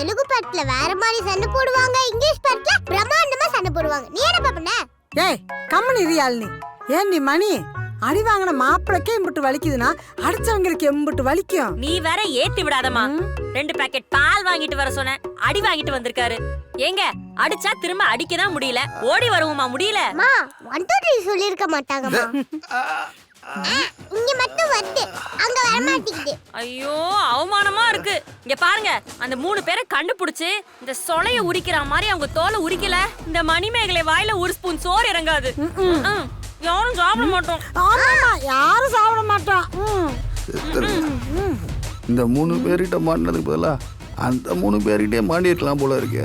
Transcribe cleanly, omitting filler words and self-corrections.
தெலுங்கு பாட்டுல வேற மாதிரி சண்டை போடுவாங்க, இங்கிலீஷ் பாட்டுல பிரம்மாண்டமா சண்டை போடுவாங்க. நீ என்ன பாப்பன? ஏய் கம்மனி ரியாலினி, ஏண்டி மணி அடி வாங்கின மாப்பிளைக்கே இம்புட்டு வலிக்குதுன்னா அடிச்சவங்களுக்கு எம்புட்டு வலிக்கும். நீ வேற ஏத்தி விடாதமா. 2 பாக்கெட் பால் வாங்கிட்டு வர சொன்ன, அடி வாங்கிட்டு வந்திருக்காரு. ஏங்க அடிச்சா திரும்ப அடிக்கதான் முடியல, ஓடி வருவோமா முடியல. மா 1 2 3 சொல்லிருக்க மாட்டாங்கம்மா. இங்க மட்டும் வந்து அங்க வர மாட்டேங்குது. ஐயோ அவமானமா இருக்கு. இங்க பாருங்க, அந்த 3 பேரை கண்டுபிடிச்சு இந்த சொலைய உரிக்கிற மாதிரி அவங்க தோலை உரிக்கல, இந்த மணிமேகலை வாயில 1 ஸ்பூன் சோறு இறங்காது. யாரும் சாப்பிட மாட்டோம். ஆமா யாரும் சாப்பிட மாட்டோம். இந்த 3 பேர்கிட்ட மாட்டினதுக்கு பதிலா அந்த 3 பேர்கிட்டே மாண்டிருக்கலாம் போல இருக்கு.